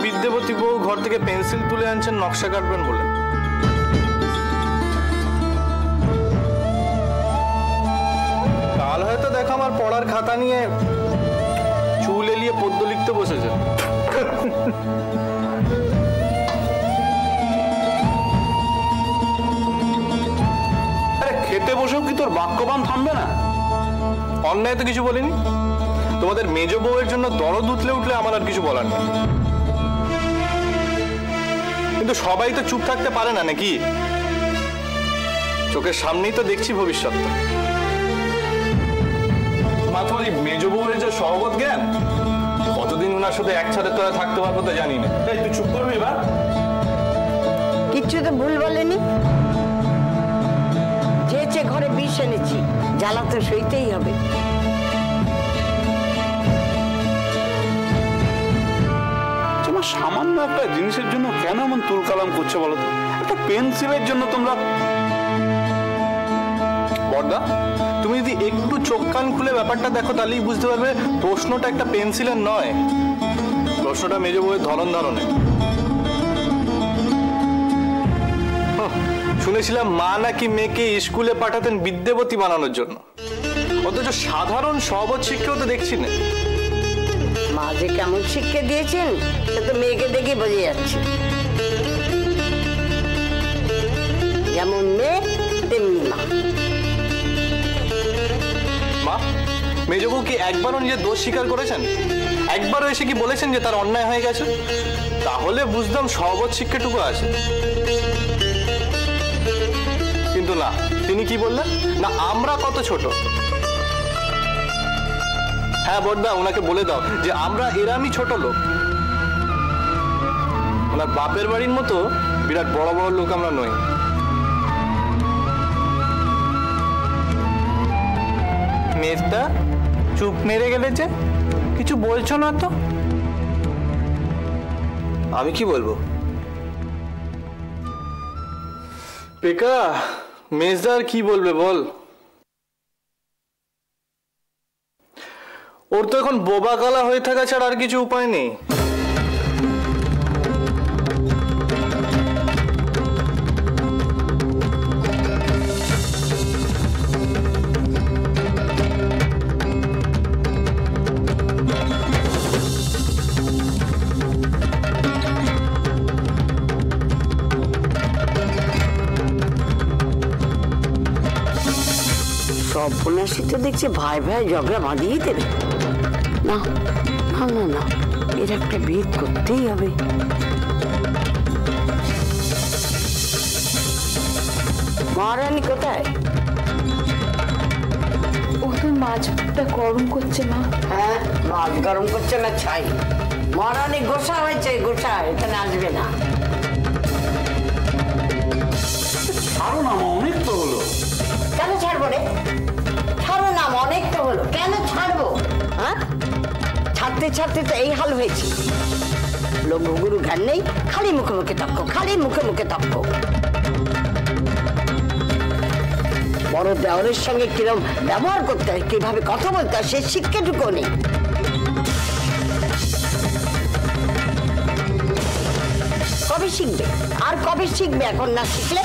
বিদ্যাপতি বউ ঘর থেকে পেন্সিল তুলে আনছেন নকশা কাটবেন বলে। কাল হয়তো দেখো আমার পড়ার খাতা নিয়ে চুল এলিয়ে পদ্য লিখতে বসেছে। আরে খেতে বসেও কি তোর বাক্যবান থামবে না? অন্যায় তো কিছু বলিনি। তোমাদের মেজ বউয়ের জন্য দরদ উঠলে উঠলে আমার আর কিছু বলার নেই, কিন্তু সবাই তো চুপ থাকতে পারে না নাকি? চোখের সামনেই তো দেখছি ভবিষ্যৎটা। মাত্র ওই মেজ বউয়ের যে সহবত জ্ঞান, কতদিন ওনার সাথে এক ছাদের তলায় থাকতে পারবো তা জানি না। তাই তুই চুপ করবি এবার? কিচ্ছু তো ভুল বলেনি। যে ঘরে বিষ এনেছি, জ্বালা তো সইতেই হবে। তোমার সামান্য একটা জিনিসের জন্য কেন এমন তুলকালাম করছে বলো তো? একটা পেন্সিলের জন্য তোমরা। বড়দা, তুমি যদি একটু চোখ কান খুলে ব্যাপারটা দেখো তাহলেই বুঝতে পারবে প্রশ্নটা একটা পেন্সিলের নয়, প্রশ্নটা মেজ বউয়ের ধরন ধারণের। শুনেছিলাম মা নাকি মেয়েকে স্কুলে পাঠাতেন বিদ্যাপতি বানানোর জন্য, অথচ সাধারণ সহবত শিক্ষাও তো দেখছি না। মা যে কেমন শিক্ষা দিয়েছেন সে তো মেয়েকে দেখে বোঝা যাচ্ছে। যেমন মেয়ে তেমনি মা। মা, মেজ বউ কি একবারও নিজের দোষ স্বীকার করেছেন? একবারও এসে কি বলেছেন যে তার অন্যায় হয়ে গেছে? তাহলে বুঝতাম সহবত শিক্ষাটুকু আছে। কিন্তু না, তিনি কি বললেন না আমরা কত ছোট। হ্যাঁ বড়দা, ওনাকে বলে দাও যে আমরা এরামই ছোট লোক, ওনার বাপের বাড়ির মতো বিরাট বড় বড় লোক আমরা নই। মেজদা চুপ মেরে গেলে যে, কিছু বলছো না তো? আমি কি বলবো? পেকা, মেজদা আর কি বলবে বল? ওর তো এখন বোবা গালা হয়ে থাকা ছাড়া আর কিছু উপায় নেই। সর্বনাশী তো দেখছি ভাই ভাই ঝগড়া বাঁধিয়ে দেবে। না না না না, এর একটা ভেদ করতেই হবে। মহারানী কোথায়? ও তো মাছটা গরম করছে মা। হ্যাঁ, মাছ গরম করছে না ছাই। মহারানী গোসা হয়েছে, গোসা এখানে আসবে না। ছাড়ো না, অনেক তো হলো। কেন ছাড়বো রে? ছাড়ো না, অনেক তো হলো, কেন ছাড়বো? হ্যাঁ, ছাড়তে ছাড়তে তো এই হাল হয়েছে। লঘুগুরু জ্ঞান নেই, খালি মুখে মুখে তক্ক, খালি মুখে মুখে তক্ক। বড় দেওরের সঙ্গে কিরম ব্যবহার করতে হয়, কিভাবে কথা বলতে হয়, সে শিক্ষাটুকু নেই। কবে শিখবে? আর কবে শিখবে? এখন না শিখলে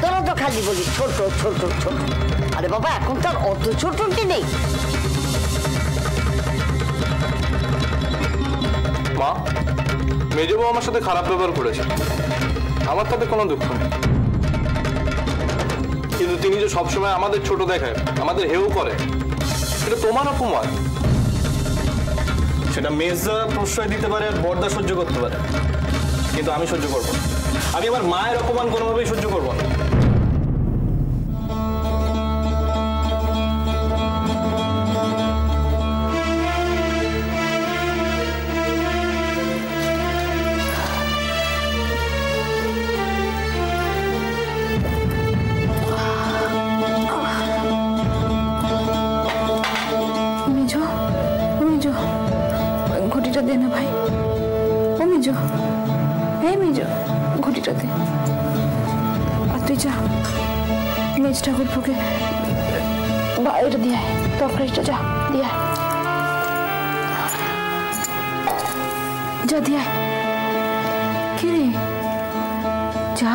তোরা তো খালি বলি ছোট ছোট ছোট। আরে বাবা, এখন তো আর অত ছোটটি নেই। মা, মেজ বউ আমার সাথে খারাপ ব্যবহার করেছে, আমার তাতে কোনো দুঃখ নেই, কিন্তু তিনি যে সবসময় আমাদের ছোট দেখায়, আমাদের হেউ করে, সেটা তোমার অপমান। সেটা মেজদা প্রশ্রয় দিতে পারে আর বড়দা সহ্য করতে পারে, কিন্তু আমি সহ্য করবো না। আমি আমার মায়ের অপমান কোনোভাবেই সহ্য করবো না। ঘটিটা দে না ভাই। ও মেজো, এই মেজো, ঘটিটা দে। আর তুই যা মেজ ঠাকুরপুকে এটা দিয়ে আয়, তরকারিটা যা দিয়ে আয়, যা দিয়ে আয়। কে রে? যা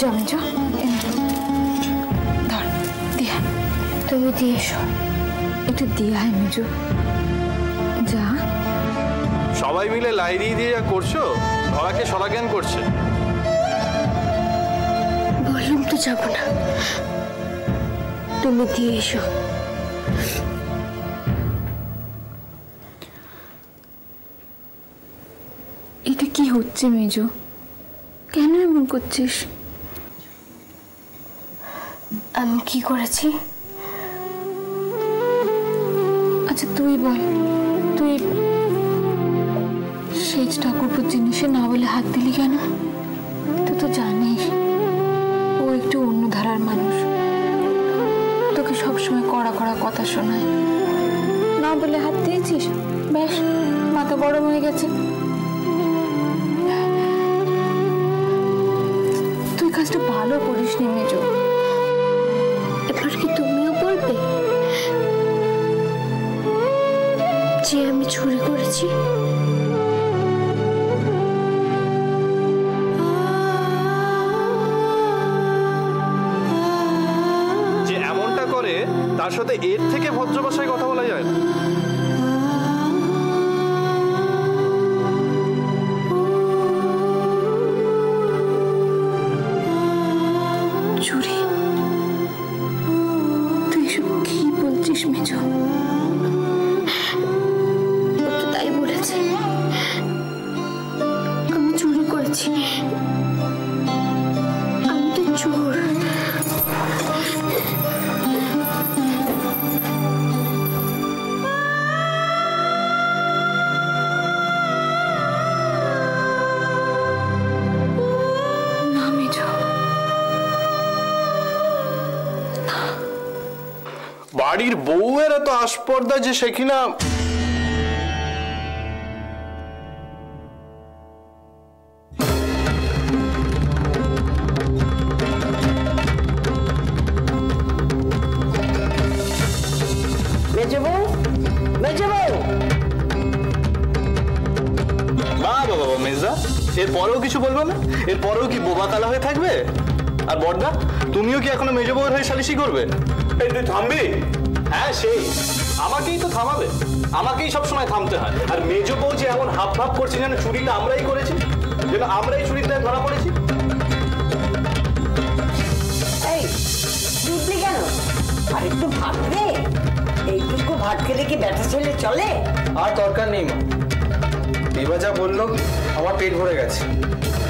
যা মেজো, ধর দিয়া, তুমি দিয়ে এসো, একটু দিয়ে আয় মেজো, যা। সবাই মিলে লাইরি দিয়ে যা করছো, ধরাকে সরাজ্ঞান করছে। বললাম তো যাবো না, তুমি দিয়ে এসো। এটা কি হচ্ছে মেজো? কেন এমন করছিস? আমি কি করেছি? আচ্ছা তুই বল, তুই সেজ ঠাকুরপুর জিনিসে না বলে হাত দিলি কেন? তুই তো জানিস ও একটু অন্য ধারার মানুষ, তোকে সবসময় কড়া কড়া কথা শোনায়। না বলে হাত দিয়েছিস, ব্যাস মাথা গরম হয়ে গেছে। তুই কাজটা ভালো করিস নি মেজো। এবার কি তুমিও বলবে যে আমি চুরি করেছি? যে এমনটা করে তার সাথে এর থেকে ভদ্র ভাষায় কথা বলা যায় না। চুরি? তুই এসব কি বলছিস মেজো? ও তো তাই বলেছে, আমি চুরি করেছি, আমি তো চোর। না মেজো, বাড়ির বউয়ের এত আস্পর্ধা যে সে কিনা মেজো বউ, মেজো বউ, বাবা বাবা মেজদা, এরপরেও কিছু বলবে না? এরপরেও কি বোবা কালা হয়ে থাকবে? আর বড়দা, তুমিও কি এখনো মেজো বউয়ের হয়ে সালিশি করবে? এই তুই থামবি? হ্যাঁ সেই আমাকেই তো থামাবে, আমাকেই সবসময় থামতে হয়। আর মেজো বউ যে এমন হাব ভাব করছে যেন চুরিটা আমরাই করেছি, যেন আমরাই চুরিতে ধরা পড়েছি। এই চুপলি কেন? আর একটু ভাত দে। এইটুকু ভাত খেলে কি ব্যাটা ছেলে চলে? আর দরকার নেই মা, বিভা যা বললো আমার পেট ভরে গেছে।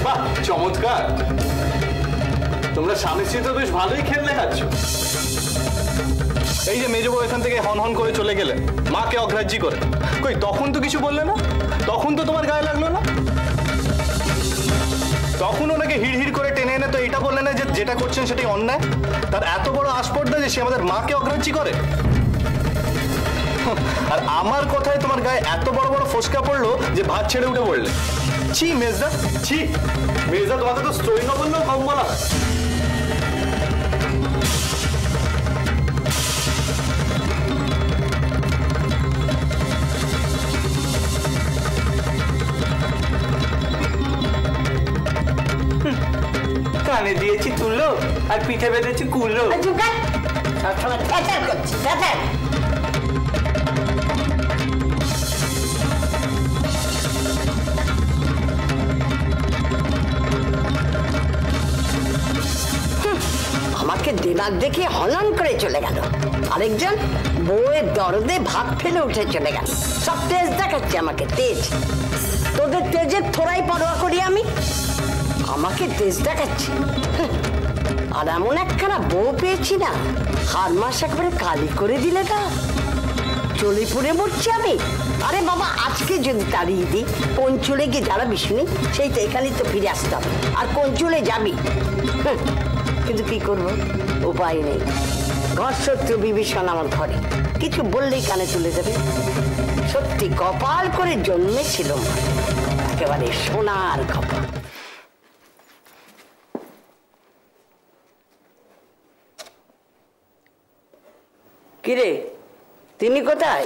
বাহ চমৎকার, তোমরা স্বামী স্ত্রী তো বেশ ভালোই খেললে খাচ্ছ। এই যে মেজো বউ এখান থেকে হন হন করে চলে গেলে মাকে অগ্রাহ্য করে, কই তখন তো কিছু বললে না? তখন তো তোমার গায়ে লাগলো না? তখন ওনাকে হিড় হিড় করে টেনে এনে তো এটা বললে না যে যেটা করছেন সেটাই অন্যায়? তার এত বড় আস্পর্ধা যে সে আমাদের মাকে অগ্রাহ্য করে। আর আমার কথায় তোমার গায়ে এত বড় বড় ফোসকা পড়লো যে ভাত ছেড়ে উঠে পড়লে। ছি মেজদা, ছি মেজদা, তোমাকে তো স্টোরি না বললেও কম বলা হয়। কানে দিয়েছি তুলো আর পিঠে বেঁধেছি কুলো। সবসময় থ্যাচার করছি, থ্যাচার। আমাকে দিমাগ দেখে হনন করে চলে গেল, আরেকজন বউয়ের দরদে ভাত ফেলে উঠে চলে গেল। সব তেজ দেখাচ্ছে আমাকে, তেজ। তোদের তেজের থোড়াই পরোয়া করি আমি? আমাকে তেজ দেখাচ্ছে। আর এমন একখানা বউ পেয়েছি না, হার মাস একবারে কালি করে দিলে না, চলে পড়ে মরছি আমি। আরে বাবা, আজকে যদি তাড়িয়ে দিই, পঞ্চলে গিয়ে দাঁড়াবি শুনি, সেই তো এখানেই তো ফিরে আসতে হবে। আর পঞ্চলে যাবি, কিন্তু কি করব, উপায় নেই। ঘর শত্রু বিভীষণ আমার ঘরে, কিছু বললেই কানে তুলে দেবে। সত্যি কপাল করে জন্মেছিল, একেবারে সোনার কপাল। কিরে, তিনি কোথায়?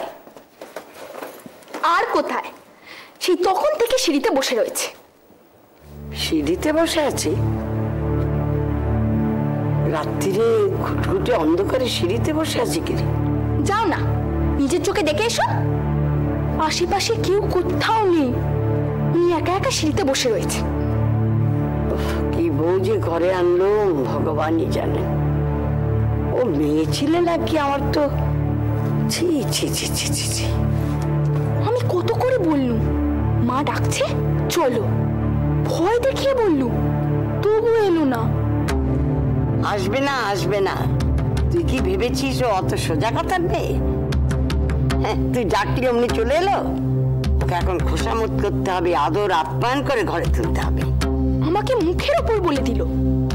আর কোথায়, সেই তখন থেকে সিঁড়িতে বসে রয়েছে। সিঁড়িতে বসে আছি? রাত্রিরে ঘুটঘুটে অন্ধকারে সিঁড়িতে বসে আছি কিরে? যাও না, নিজের চোখে দেখে এসো। আশেপাশে কেউ কোথাও নেই, উনি একা একা সিঁড়িতে বসে রয়েছে। কি বউ যে ঘরে আনলো ভগবানই জানে। ও মেয়ে ছিলে নাকি? আমার তো ছি ছি ছি ছি ছি ছি। আমি কত করে বললুম মা ডাকছে চলো, ভয় দেখিয়ে বললুম, তবু এলো না। আসবে না, আসবে না। তুই কি ভেবেছিস ও অত সোজা কথা নেই? হ্যাঁ, তুই ডাকলি অমনি চলে এলো? ওকে এখন খোসামত করতে হবে, আদর আপ্যায়ন করে ঘরে তুলতে হবে। আমাকে মুখের ওপর বলে দিল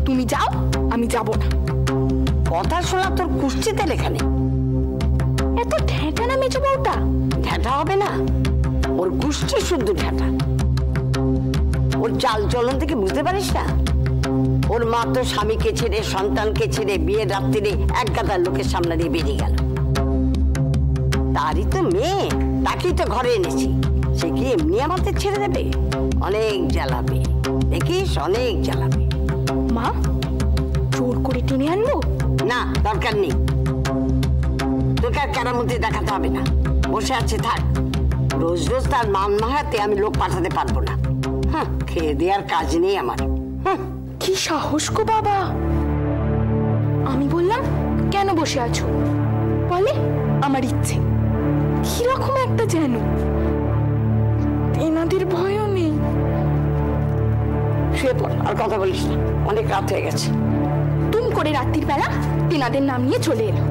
তুমি যাও, আমি যাব না। কথা শোনা তোর কুষ্ঠিতে লেখা নেই। এত ঠেঁটা না মেজো বউটা? ঢ্যাঁটা হবে না, ওর কুষ্ঠি শুদ্ধ ঢ্যাঁটা। ওর চাল চলন থেকে বুঝতে পারিস না? ওর মা তো স্বামীকে ছেড়ে, সন্তানকে ছেড়ে বিয়ের রাত্রিরে এক গাদার লোকের সামনে দিয়ে বেরিয়ে গেল। তারই তো মেয়ে, তাকেই তো ঘরে এনেছি। সে কি এমনি আমাদের ছেড়ে দেবে? অনেক জ্বালাবে, দেখিস, অনেক জ্বালাবে। মা, জোর করে টেনে আনবো? না, দরকার নেই। তোকে আর কেরামতি দেখাতে হবে না, বসে আছে থাক। রোজ রোজ তার মান মাহাতে আমি লোক পাঠাতে পারবো না। হ্যাঁ, খেয়ে দেওয়ার কাজ নেই আমার। হ্যাঁ, কি সাহস গো বাবা! আমি বললাম কেন বসে আছো? বলে আমার ইচ্ছে। কিরকম একটা যেন, এনাদের ভয়ও নেই। শুয়ে পড়, আর কথা বলিস না, অনেক রাত হয়ে গেছে। তুম করে রাত্রির বেলা তেনাদের নাম নিয়ে চলে এলো।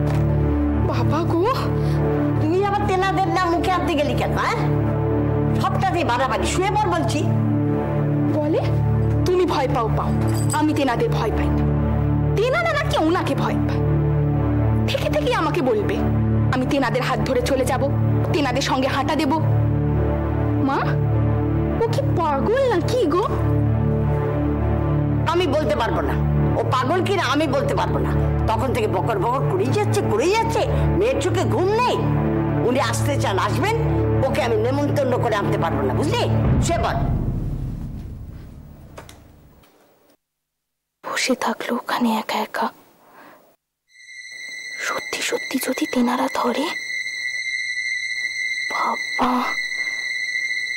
বাবা গো, তুই আবার তেনাদের নাম মুখে আনতে গেলি কেন? হ্যাঁ, সবটাতেই বাড়াবাড়ি। শুয়ে পড় বলছি। বলে তুমি ভয় পাও পাও, আমি তেনাদের ভয় পাই না। তেনারা নাকি ওনাকে ভয় পায়। থেকে থেকে আমাকে বলবে আমি তেনাদের হাত ধরে চলে যাব, তেনাদের সঙ্গে হাঁটা দেব। মা, ও কি পাগল নাকি গো? আমি বলতে পারবো না ও পাগল কিনা, আমি বলতে পারবো না। তখন থেকে বকর বকর করেই যাচ্ছে। মেয়ের চোখে ঘুম নেই। উনি আসতে চান, আসবেন। ওকে আমি নেমন্তন্ন করে আনতে পারবো না, বুঝলি? শুয়ে পড়। বসে থাকলো ওখানে একা একা। সত্যি সত্যি যদি তেনারা ধরে, বাবা,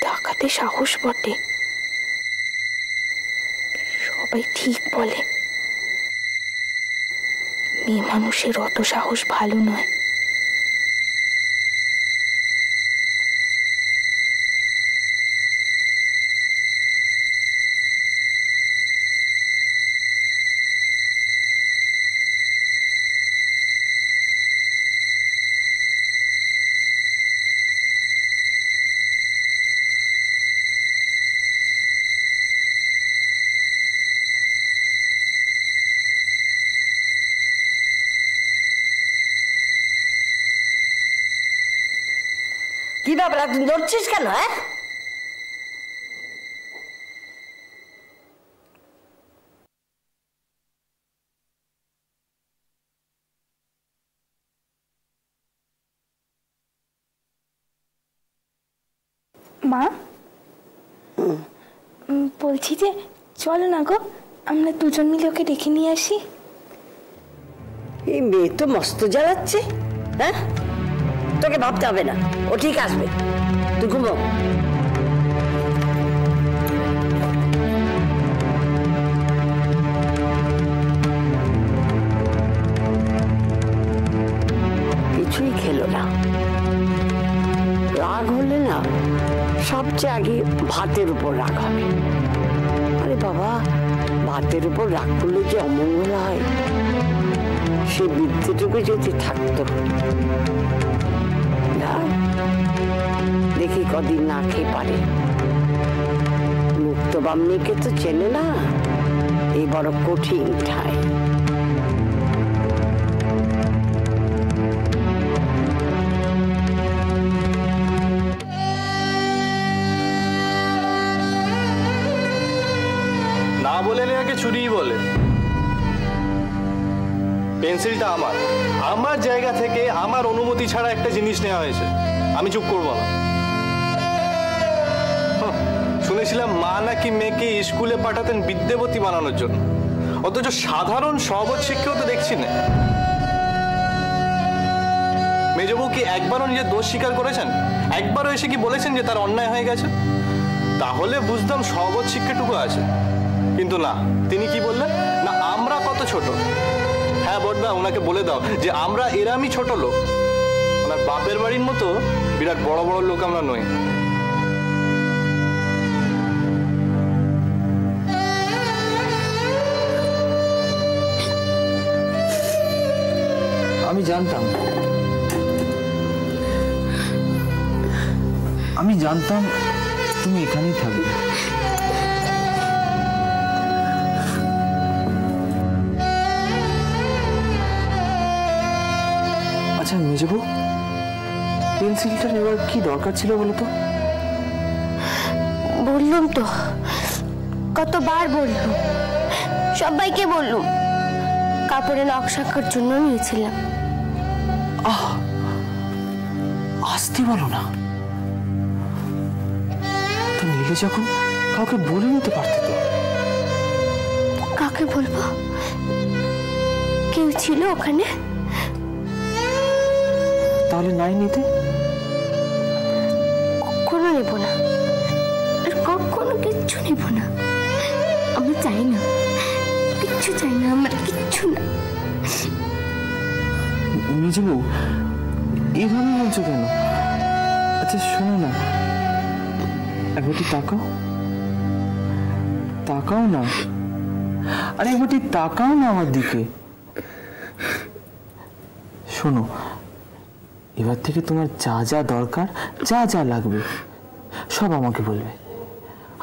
ডাকাতে সাহস বটে। সবাই ঠিক বলে, মেয়ে মানুষের অত সাহস ভালো নয়। কি ব্যাপার, তুই নড়ছিস কেন? হ্যাঁ, মা, বলছি যে চলো না গো, আমরা দুজন মিলে ওকে ডেকে নিয়ে আসি। এই মেয়ে তো মস্ত জ্বালাচ্ছে। হ্যাঁ, তোকে ভাবতে হবে না, ও ঠিক আসবে। তুই ঘুমো। কিছুই খেলো না। রাগ হলে না সবচেয়ে আগে ভাতের উপর রাগ হবে। আরে বাবা, ভাতের উপর রাগ করলে যে অমঙ্গল হয়, সে বিদ্যুটুকু যদি থাকতো। দেখি কদিন না খেয়ে পারে। মুক্ত বামনিকে তো চেনে না, এই বড় কঠিন ঠাই। না বলে নেওয়াকে চুরিই বলে। পেন্সিলটা আমার, আমার জায়গা থেকে আমার অনুমতি ছাড়া একটা জিনিস নেওয়া হয়েছে, আমি চুপ করবো না। শুনেছিলাম মা নাকি মেয়েকে স্কুলে পাঠাতেন বিদ্যাবতী বানানোর জন্য, অথচ সাধারণ সহজ শিক্ষাও তো দেখছি না। মেজবউ কি একবারও নিজের দোষ স্বীকার করেছেন? একবারও এসে কি বলেছেন যে তার অন্যায় হয়ে গেছে? তাহলে বুঝতাম সহজ শিক্ষাটুকু আছে, কিন্তু না, তিনি কি বললেন না আমরা কত ছোট। হ্যাঁ বড়দা, ওনাকে বলে দাও যে আমরা এরামই ছোট লোক, ওনার বাপের বাড়ির মতো বিরাট বড় বড় লোক আমরা নই। আমি জানতাম, তুমি এখানেই থাকবে। আচ্ছা মেজবউ, পেন্সিলটা নেওয়ার কি দরকার ছিল বলো তো? বললাম তো, কতবার বললাম, সবাইকে বললাম, কাপড়ে নকশা আঁকার জন্য নিয়েছিলাম। আসতে বলো না তো, নিলে যখন কাউকে বলে নিতে পারতে তো। কাকে বলবো? কেউ ছিল ওখানে? তাহলে নাই নিতে? কখনো নেব না, আর কখনো কিচ্ছু নেব না। আমি চাই না, কিচ্ছু চাই না, আমার কিচ্ছু না। মেজবউ এভাবে বলছো কেন? আচ্ছা শোনো না, একবারটি তাকাও, তাকাও না, আরে একবারটি তাকাও না আমার দিকে। শোনো, এবার থেকে তোমার যা যা দরকার, যা যা লাগবে সব আমাকে বলবে,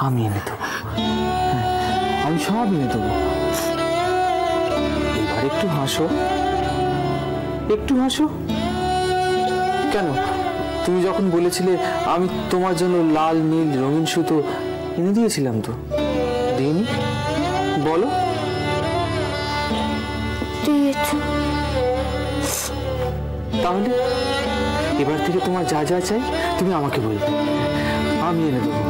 আমি এনে দেবো। হ্যাঁ, আমি সব এনে দেবো। এবার একটু হাসো, একটু হাসো। কেন, তুমি যখন বলেছিলে আমি তোমার জন্য লাল নীল রঙিন সুতো এনে দিয়েছিলাম তো, দিইনি? বলো। তাহলে এবার থেকে তোমার যা যা চাই তুমি আমাকে বলবে, আমি এনে দেবো।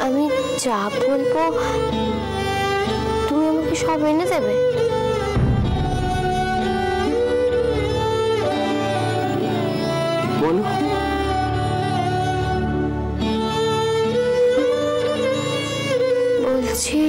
আমি যা বলবো তুমি আমাকে সব এনে দেবে? বলো। বলছি